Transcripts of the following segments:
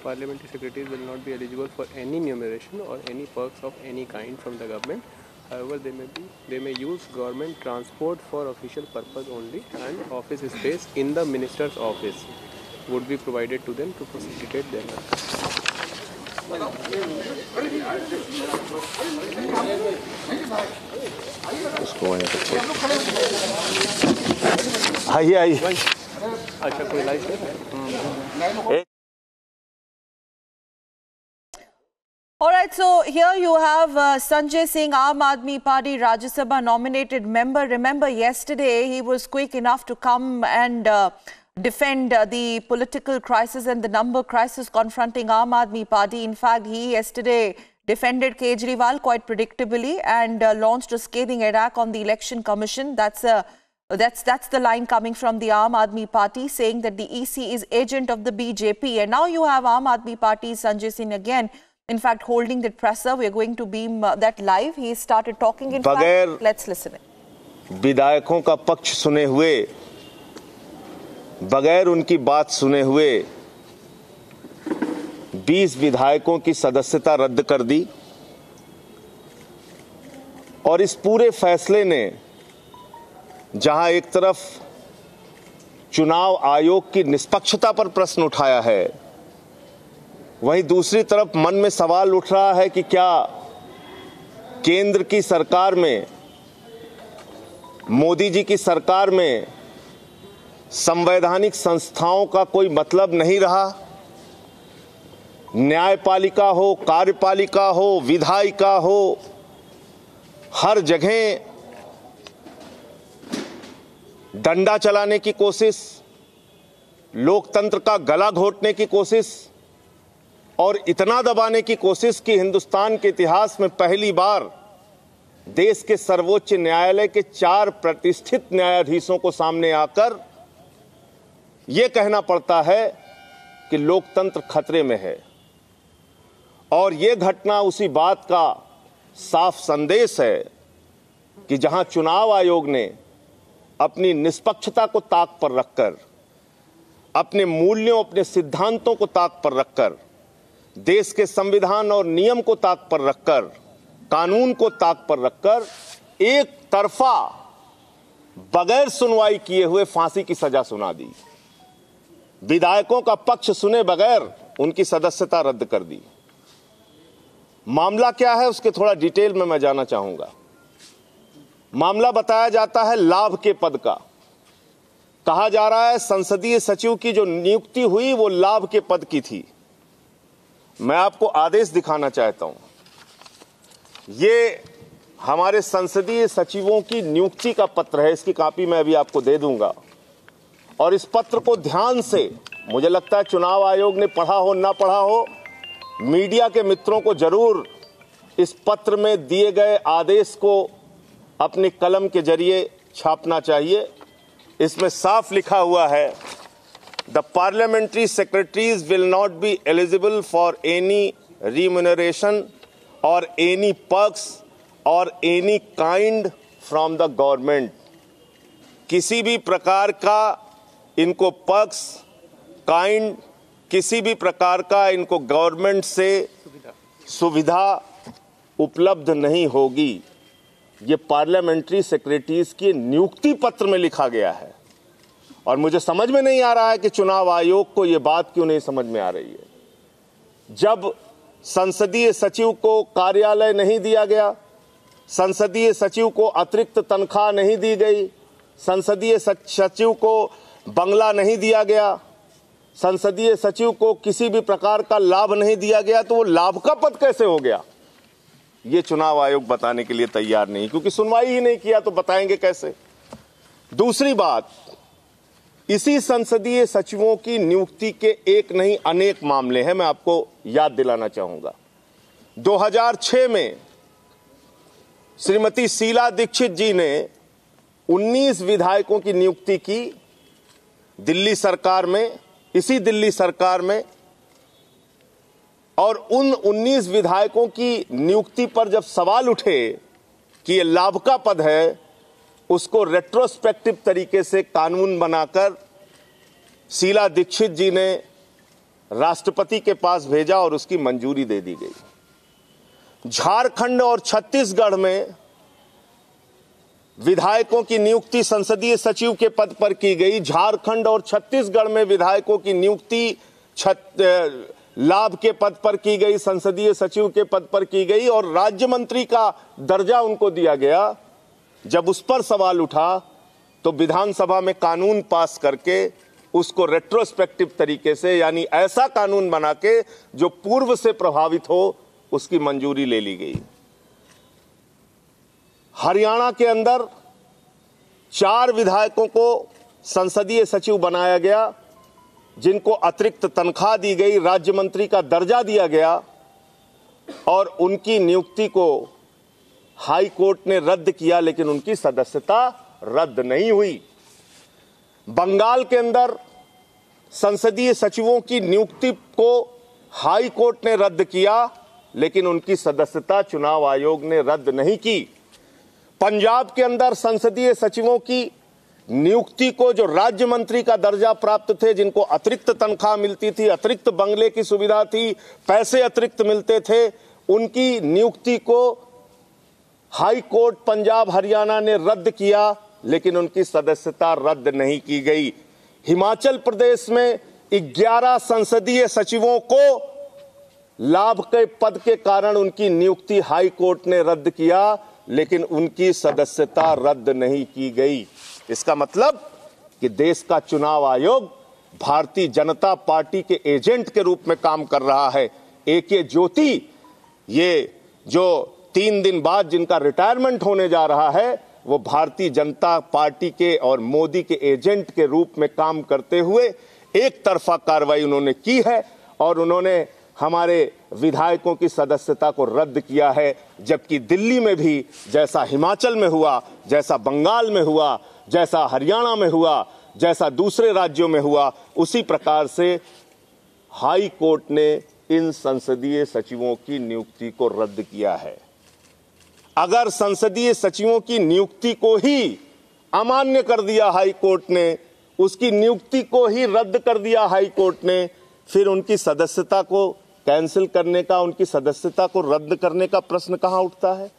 parliamentary secretaries will not be eligible for any remuneration or any perks of any kind from the government. However, they may use government transport for official purpose only, and office space in the minister's office would be provided to them to facilitate their work. आइए अच्छा, कोई live है? All right, so here you have Sanjay Singh, Aam Aadmi Party Rajya Sabha nominated member. Remember, yesterday he was quick enough to come and defend the political crisis and the number crisis confronting Aam Aadmi Party. In fact, he yesterday defended Kejriwal quite predictably and launched a scathing attack on the Election Commission. That's the line coming from the Aam Aadmi Party, saying that the EC is agent of the BJP. And now you have Aam Aadmi Party Sanjay Singh again, in fact, holding that presser. We're going to beam that live. He started talking. In fact, let's listen in. विधायकों का पक्ष सुने हुए, बगैर उनकी बात सुने हुए 20 विधायकों की सदस्यता रद्द कर दी और इस पूरे फैसले ने जहां एक तरफ चुनाव आयोग की निष्पक्षता पर प्रश्न उठाया है, वहीं दूसरी तरफ मन में सवाल उठ रहा है कि क्या केंद्र की सरकार में, मोदी जी की सरकार में संवैधानिक संस्थाओं का कोई मतलब नहीं रहा? न्यायपालिका हो, कार्यपालिका हो, विधायिका हो, हर जगह डंडा चलाने की कोशिश, लोकतंत्र का गला घोटने की कोशिश और इतना दबाने की कोशिश कि हिंदुस्तान के इतिहास में पहली बार देश के सर्वोच्च न्यायालय के 4 प्रतिष्ठित न्यायाधीशों को सामने आकर यह कहना पड़ता है कि लोकतंत्र खतरे में है। और यह घटना उसी बात का साफ संदेश है कि जहां चुनाव आयोग ने अपनी निष्पक्षता को ताक पर रखकर, अपने मूल्यों, अपने सिद्धांतों को ताक पर रखकर, देश के संविधान और नियम को ताक पर रखकर, कानून को ताक पर रखकर एक तरफा बगैर सुनवाई किए हुए फांसी की सजा सुना दी, विधायकों का पक्ष सुने बगैर उनकी सदस्यता रद्द कर दी। मामला क्या है उसके थोड़ा डिटेल में मैं जाना चाहूंगा। मामला बताया जाता है लाभ के पद का। कहा जा रहा है संसदीय सचिव की जो नियुक्ति हुई वो लाभ के पद की थी। मैं आपको आदेश दिखाना चाहता हूं। ये हमारे संसदीय सचिवों की नियुक्ति का पत्र है, इसकी कॉपी मैं अभी आपको दे दूंगा। और इस पत्र को ध्यान से, मुझे लगता है चुनाव आयोग ने पढ़ा हो ना पढ़ा हो, मीडिया के मित्रों को जरूर इस पत्र में दिए गए आदेश को अपनी कलम के जरिए छापना चाहिए। इसमें साफ लिखा हुआ है, the parliamentary secretaries will not be eligible for any remuneration और एनी पर्क्स और any kind from the government. किसी भी प्रकार का इनको पर्क्स, काइंड, किसी भी प्रकार का इनको गवर्नमेंट से सुविधा उपलब्ध नहीं होगी। ये पार्लियामेंट्री सेक्रेटरीज की नियुक्ति पत्र में लिखा गया है। और मुझे समझ में नहीं आ रहा है कि चुनाव आयोग को यह बात क्यों नहीं समझ में आ रही है। जब संसदीय सचिव को कार्यालय नहीं दिया गया, संसदीय सचिव को अतिरिक्त तनख्वाह नहीं दी गई, संसदीय सचिव को बंगला नहीं दिया गया, संसदीय सचिव को किसी भी प्रकार का लाभ नहीं दिया गया, तो वो लाभ का पद कैसे हो गया? ये चुनाव आयोग बताने के लिए तैयार नहीं, क्योंकि सुनवाई ही नहीं किया तो बताएंगे कैसे। दूसरी बात, इसी संसदीय सचिवों की नियुक्ति के एक नहीं अनेक मामले हैं, मैं आपको याद दिलाना चाहूंगा। 2006 में श्रीमती शीला दीक्षित जी ने 19 विधायकों की नियुक्ति की दिल्ली सरकार में, इसी दिल्ली सरकार में। और उन 19 विधायकों की नियुक्ति पर जब सवाल उठे कि ये लाभ का पद है, उसको रेट्रोस्पेक्टिव तरीके से कानून बनाकर शीला दीक्षित जी ने राष्ट्रपति के पास भेजा और उसकी मंजूरी दे दी गई। झारखंड और छत्तीसगढ़ में विधायकों की नियुक्ति संसदीय सचिव के पद पर की गई। झारखंड और छत्तीसगढ़ में विधायकों की नियुक्ति लाभ के पद पर की गई, संसदीय सचिव के पद पर की गई और राज्य मंत्री का दर्जा उनको दिया गया। जब उस पर सवाल उठा तो विधानसभा में कानून पास करके उसको रेट्रोस्पेक्टिव तरीके से, यानी ऐसा कानून बना के जो पूर्व से प्रभावित हो, उसकी मंजूरी ले ली गई। हरियाणा के अंदर 4 विधायकों को संसदीय सचिव बनाया गया, जिनको अतिरिक्त तनख्वाह दी गई, राज्य मंत्री का दर्जा दिया गया और उनकी नियुक्ति को हाई कोर्ट ने रद्द किया, लेकिन उनकी सदस्यता रद्द नहीं हुई। बंगाल के अंदर संसदीय सचिवों की नियुक्ति को हाई कोर्ट ने रद्द किया, लेकिन उनकी सदस्यता चुनाव आयोग ने रद्द नहीं की। पंजाब के अंदर संसदीय सचिवों की नियुक्ति को, जो राज्य मंत्री का दर्जा प्राप्त थे, जिनको अतिरिक्त तनख्वाह मिलती थी, अतिरिक्त बंगले की सुविधा थी, पैसे अतिरिक्त मिलते थे, उनकी नियुक्ति को हाई कोर्ट पंजाब हरियाणा ने रद्द किया, लेकिन उनकी सदस्यता रद्द नहीं की गई। हिमाचल प्रदेश में 11 संसदीय सचिवों को लाभ के पद के कारण उनकी नियुक्ति हाई कोर्ट ने रद्द किया, लेकिन उनकी सदस्यता रद्द नहीं की गई। इसका मतलब कि देश का चुनाव आयोग भारतीय जनता पार्टी के एजेंट के रूप में काम कर रहा है। ए.के. ज्योति, ये जो 3 दिन बाद जिनका रिटायरमेंट होने जा रहा है, वो भारतीय जनता पार्टी के और मोदी के एजेंट के रूप में काम करते हुए एक तरफा कार्रवाई उन्होंने की है और उन्होंने हमारे विधायकों की सदस्यता को रद्द किया है। जबकि दिल्ली में भी जैसा हिमाचल में हुआ, जैसा बंगाल में हुआ, जैसा हरियाणा में हुआ, जैसा दूसरे राज्यों में हुआ, उसी प्रकार से हाई कोर्ट ने इन संसदीय सचिवों की नियुक्ति को रद्द किया है। अगर संसदीय सचिवों की नियुक्ति को ही अमान्य कर दिया हाई कोर्ट ने, उसकी नियुक्ति को ही रद्द कर दिया हाई कोर्ट ने, फिर उनकी सदस्यता को कैंसिल करने का, उनकी सदस्यता को रद्द करने का प्रश्न कहां उठता है?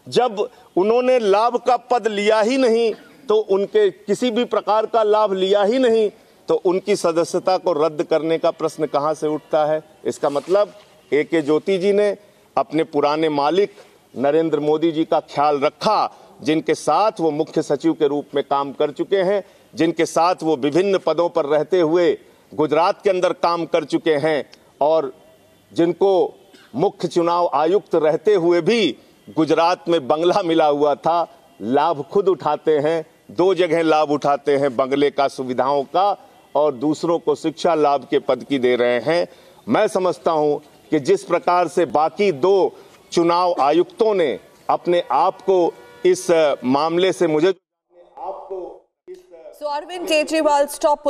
जब उन्होंने लाभ का पद लिया ही नहीं, तो उनके किसी भी प्रकार का लाभ लिया ही नहीं, तो उनकी सदस्यता को रद्द करने का प्रश्न कहां से उठता है? इसका मतलब ए.के. ज्योति जी ने अपने पुराने मालिक नरेंद्र मोदी जी का ख्याल रखा, जिनके साथ वो मुख्य सचिव के रूप में काम कर चुके हैं, जिनके साथ वो विभिन्न पदों पर रहते हुए गुजरात के अंदर काम कर चुके हैं और जिनको मुख्य चुनाव आयुक्त रहते हुए भी गुजरात में बंगला मिला हुआ था, लाभ खुद उठाते हैं। 2 जगह लाभ उठाते हैं, बंगले का, सुविधाओं का, और दूसरों को शिक्षा लाभ के पद की दे रहे हैं। मैं समझता हूं कि जिस प्रकार से बाकी 2 चुनाव आयुक्तों ने अपने आप को इस मामले से, मुझे So Arvind Kejriwal's top